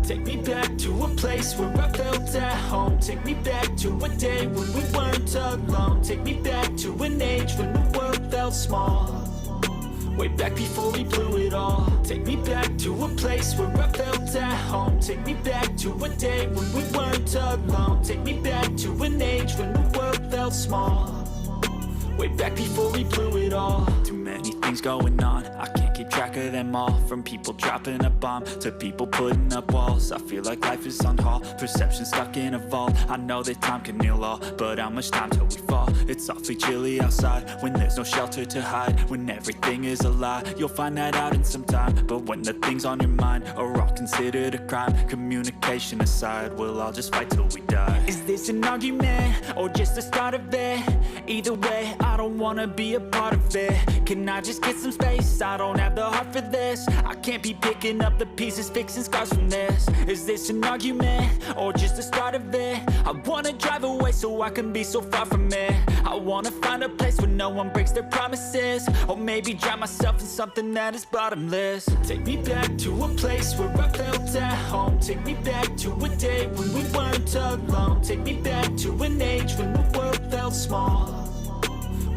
Take me back to a place where I felt at home. Take me back to a day when we weren't alone. Take me back to an age when the world felt small. Way back before we blew it all. Take me back to a place where I felt at home. Take me back to a day when we weren't alone. Take me back to an age when the world felt small. Way back before we blew it all. Too many things going on, I can't keep track of them all. From people dropping a bomb to people putting up walls. I feel like life is on hold, perception stuck in a vault. I know that time can heal all, but how much time till we fall? It's awfully chilly outside when there's no shelter to hide. When everything is a lie, you'll find that out in some time. But when the things on your mind are all considered a crime, communication aside, we'll all just fight till we die. Is this an argument or just the start of it? Either way, I don't wanna be a part of it. Can I just get some space? I don't have the heart for this. I can't be picking up the pieces, fixing scars from this. Is this an argument or just the start of it? I wanna drive away so I can be so far from it. I wanna find a place where no one breaks their promises. Or maybe drown myself in something that is bottomless. Take me back to a place where I felt at home. Take me back to a day when we weren't alone. Take me back to an age when the world felt small.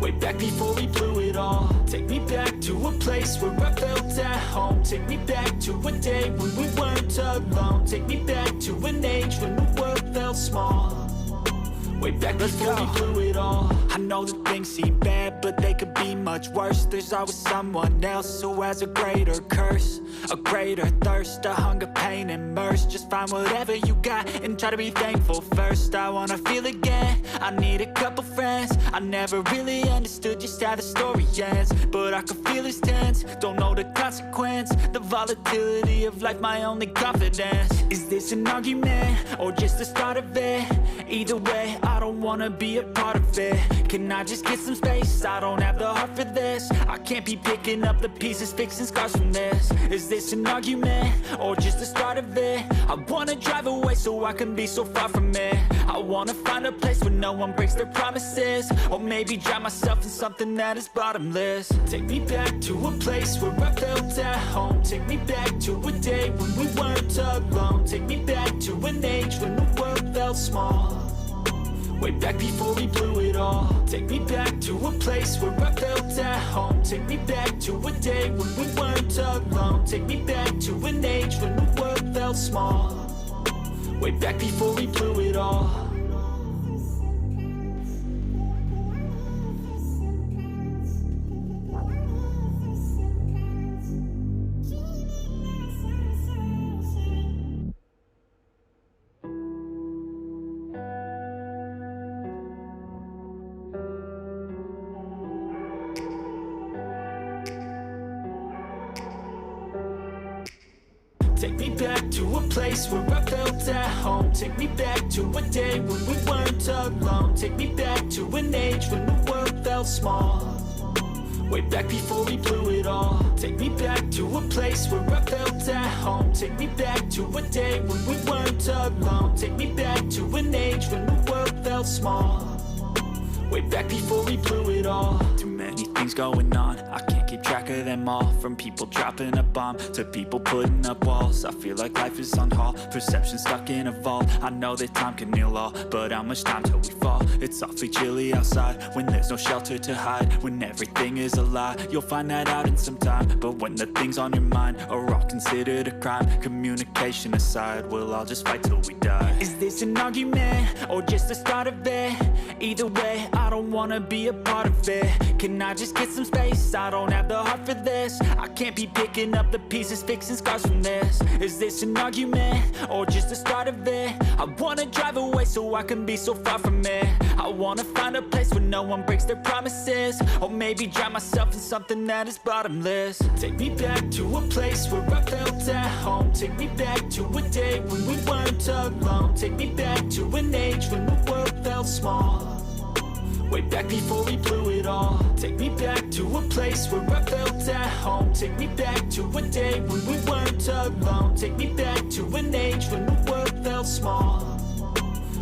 Way back before we blew it all. Take me back to a place where I felt at home. Take me back to a day when we weren't alone. Take me back to an age when the world felt small. Way back before we blew it all. I know that things seem bad, but they could be much worse. There's always someone else who has a greater curse, a greater thirst, a hunger, pain, and mercy. Just find whatever you got and try to be thankful first. I wanna feel again, I need a couple friends. I never really understood just how the story ends, but I can feel it's tense, don't know the consequence. The volatility of life, my only confidence. Is this an argument or just the start of it? Either way, I don't wanna be a part of it. Can I just get some space? I don't have the heart for this. I can't be picking up the pieces, fixing scars from this. Is this an argument or just the start of it? I wanna drive away so I can be so far from it. I wanna find a place where no one breaks their promises. Or maybe drown myself in something that is bottomless. Take me back to a place where I felt at home. Take me back to a day when we weren't alone. Take me back to an age when the world felt small. Way back before we blew it all. Take me back to a place where I felt at home. Take me back to a day when we weren't alone. Take me back to an age when the world felt small. Way back before we blew it all. Take me back to a place where I felt at home. Take me back to a day when we weren't alone. Take me back to an age when the world felt small. Way back before we blew it all. Take me back to a place where I felt at home. Take me back to a day when we weren't alone. Take me back to an age when the world felt small. Way back before we blew it all. Too many things going on, I can't keep track of them all. From people dropping a bomb to people putting up walls. I feel like life is on hold, perception stuck in a vault. I know that time can heal all, but how much time till we fall? It's awfully chilly outside when there's no shelter to hide. When everything is a lie, you'll find that out in some time. But when the things on your mind are all considered a crime, communication aside, we'll all just fight till we die. Is this an argument or just the start of it? Either way, I don't wanna be a part of it. Can I just get some space? I don't have the heart for this. I can't be picking up the pieces, fixing scars from this. Is this an argument or just the start of it? I wanna drive away so I can be so far from it. I wanna find a place where no one breaks their promises. Or maybe drown myself in something that is bottomless. Take me back to a place where I felt at home. Take me back to a day when we weren't alone. Take me back to an age when the world felt small. Way back before we blew it all. Take me back to a place where I felt at home. Take me back to a day when we weren't alone. Take me back to an age when the world felt small.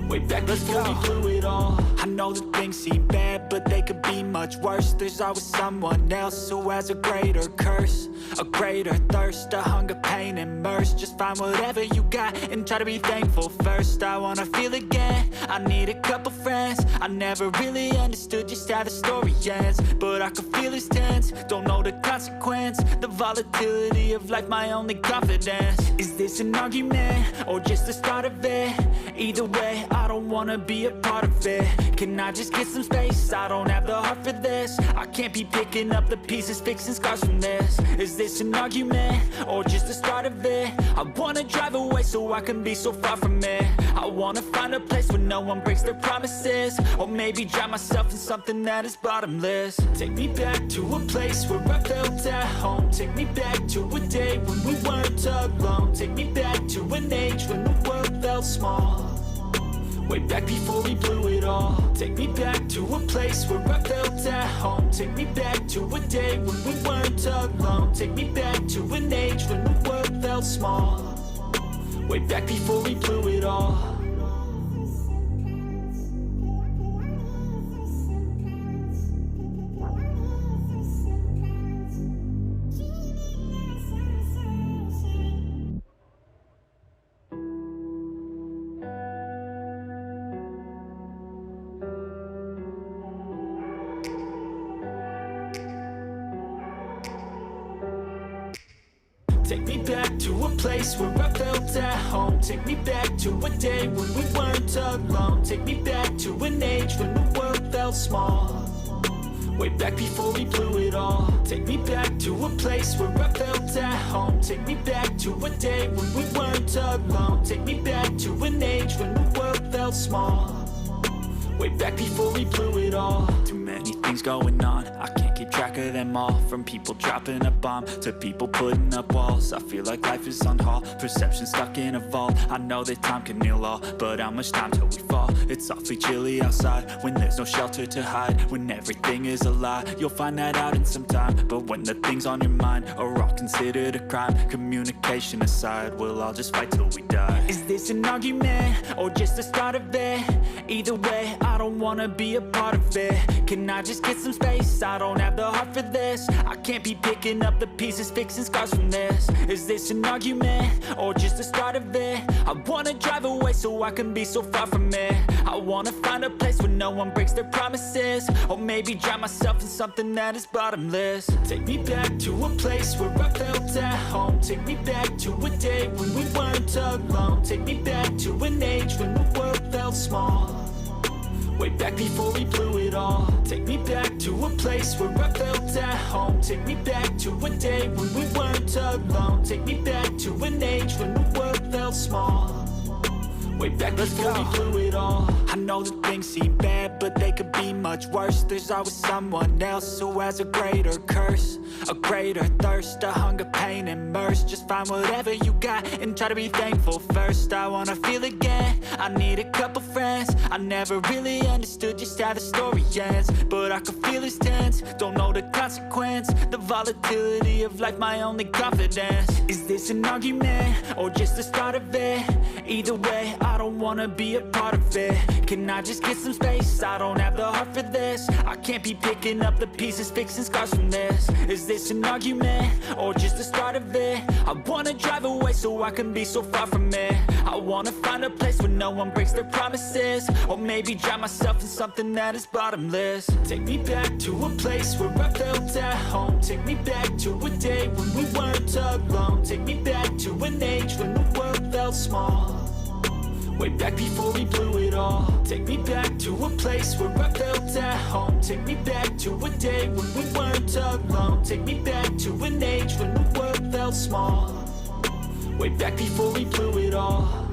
Way back before we blew it all. I know that things seem bad, but they could be much worse. There's always someone else who has a greater curse, a greater thirst, a hunger, pain, and mercy. Just find whatever you got and try to be thankful first. I wanna feel again, I need a couple friends. I never really understood just how the story ends, but I can feel it's tense, don't know the consequence. The volatility of life, my only confidence. Is this an argument, or just the start of it? Either way, I don't wanna be a part of it. Can I just get some space? I don't have the heart for this. I can't be picking up the pieces, fixing scars from this. Is this an argument, or just the start of it? I wanna drive away so I can be so far from it. I wanna find a place where no one breaks their promises, or maybe drown myself in something that is bottomless. Take me back to a place where I felt at home. Take me back to a day when we weren't alone. Take me back to an age when the world felt small. Way back before we blew it all. Take me back to a place where I felt at home. Take me back to a day when we weren't alone. Take me back to an age when the world felt small. Way back before we blew it all. Take me back to a place where I felt at home. Take me back to a day when we weren't alone. Take me back to an age when the world felt small. Way back before we blew it all. Take me back to a place where I felt at home. Take me back to a day when we weren't alone. Take me back to an age when the world felt small. Way back before we blew it all. Too many things going on, I can't keep track of them all. From people dropping a bomb to people putting up walls. I feel like life is on hold, perception stuck in a vault. I know that time can heal all, but how much time till we fall? It's awfully chilly outside when there's no shelter to hide. When everything is a lie, you'll find that out in some time. But when the things on your mind are all considered a crime, communication aside, we'll all just fight till we die. Is this an argument, or just the start of it? Either way, I don't wanna be a part of it. Can I just get some space? I don't have the heart for this. I can't be picking up the pieces, fixing scars from this. Is this an argument, or just the start of it? I wanna drive away so I can be so far from it. I wanna find a place where no one breaks their promises, or maybe drown myself in something that is bottomless. Take me back to a place where I felt at home. Take me back to a day when we weren't alone. Take me back to an age when the world felt small. Way back before we blew it all. Take me back to a place where I felt at home. Take me back to a day when we weren't alone. Take me back to an age when the world felt small. Way back before we blew it all. I know that things seem bad, but they could be much worse. There's always someone else who has a greater curse, a greater thirst, a hunger, pain, and mercy. Just find whatever you got and try to be thankful first. I wanna feel again, I need a couple friends. I never really understood just how the story ends, but I can feel it's tense, don't know the consequence. The volatility of life, my only confidence. Is this an argument, or just the start of it? Either way, I don't wanna be a part of it. Can I just get some space? I don't have the heart for this. I can't be picking up the pieces, fixing scars from this. Is this an argument, or just the start of it? I wanna drive away so I can be so far from it. I wanna find a place where no one breaks their promises, or maybe drown myself in something that is bottomless. Take me back to a place where I felt at home. Take me back to a day when we weren't alone. Take me back to an age when the world felt small. Way back before we blew it all. Take me back to a place where I felt at home. Take me back to a day when we weren't alone. Take me back to an age when the world felt small. Way back before we blew it all.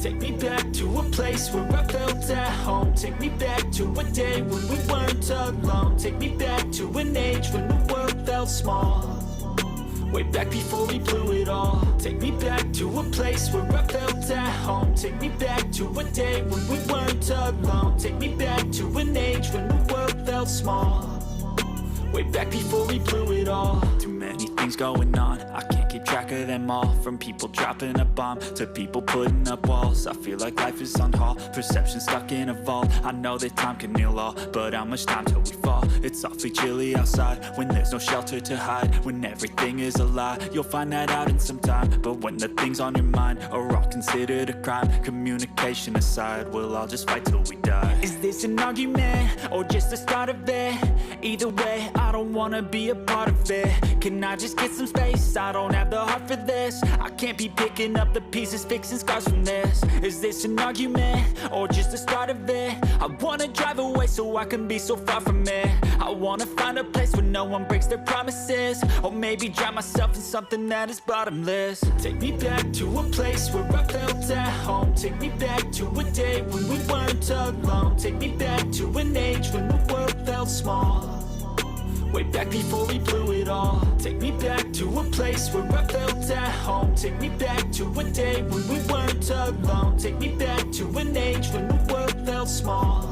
Take me back to a place where I felt at home. Take me back to a day when we weren't alone. Take me back to an age when the world felt small. Way back before we blew it all. Take me back to a place where I felt at home. Take me back to a day when we weren't alone. Take me back to an age when the world felt small. Way back before we blew it all. Too many things going on, I can't keep track of them all. From people dropping a bomb to people putting up walls. I feel like life is on hold, perception stuck in a vault. I know that time can heal all, but how much time till we fall? It's awfully chilly outside when there's no shelter to hide. When everything is a lie, you'll find that out in some time. But when the things on your mind are all considered a crime, communication aside, we'll all just fight till we die. Is this an argument or just the start of it? Either way, I don't wanna be a part of it. Can I just get some space? I don't have the heart for this. I can't be picking up the pieces, fixing scars from this. Is this an argument or just the start of it? I wanna drive away so I can be so far from it. I wanna find a place where no one breaks their promises. Or maybe drown myself in something that is bottomless. Take me back to a place where I felt at home. Take me back to a day when we weren't alone. Take me back to an age when the world felt small. Way back before we blew it all. Take me back to a place where I felt at home. Take me back to a day when we weren't alone. Take me back to an age when the world felt small.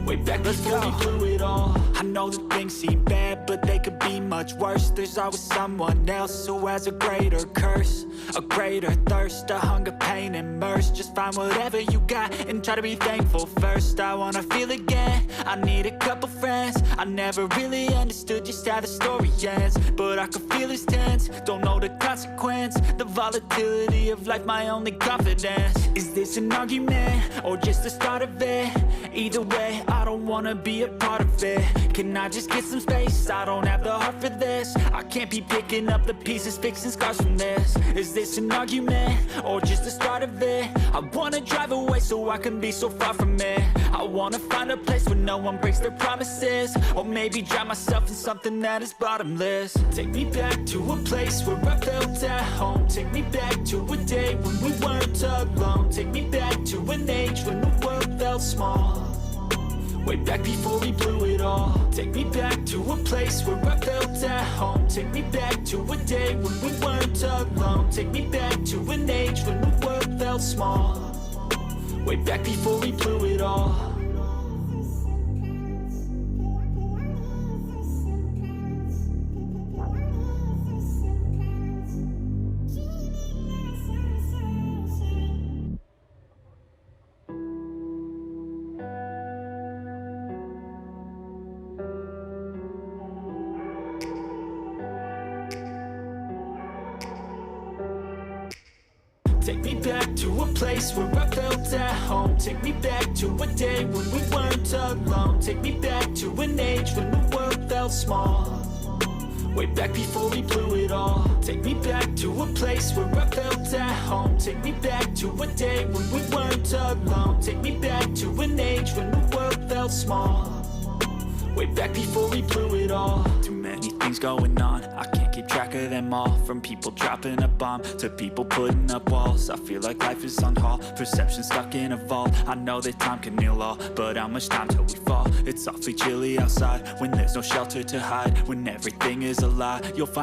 Way back before we blew it all. I know that things seem bad, but they could be much worse. There's always someone else who has a greater curse, a greater thirst, a hunger, pain, and mercy. Just find whatever you got and try to be thankful first. I wanna feel again, I need a couple friends. I never really understood just how the story ends, but I can feel it's tense, don't know the consequence. The volatility of life, my only confidence. Is this an argument or just the start of it? Either way, I don't wanna be a part of it. Can I just get some space? I don't have the heart for this. I can't be picking up the pieces, fixing scars from this. Is this an argument or just the start of it? I wanna drive away so I can be so far from it. I wanna find a place where no one breaks their promises. Or maybe drown myself in something that is bottomless. Take me back to a place where I felt at home. Take me back to a day when we weren't alone. Take me back to an age when the world felt small. Way back before we blew it all. Take me back to a place where I felt at home. Take me back to a day when we weren't alone. Take me back to an age when the world felt small. Way back before we blew it all. Take me back to a place where I felt at home. Take me back to a day when we weren't alone. Take me back to an age when the world felt small. Way back before we blew it all. Take me back to a place where I felt at home. Take me back to a day when we weren't alone. Take me back to an age when the world felt small. Way back before we blew it all. Too many things going on, I can't keep track of them all. From people dropping a bomb to people putting up walls. I feel like life is on hold, perception stuck in a vault. I know that time can heal all, but how much time till we fall? It's awfully chilly outside when there's no shelter to hide. When everything is a lie, you'll find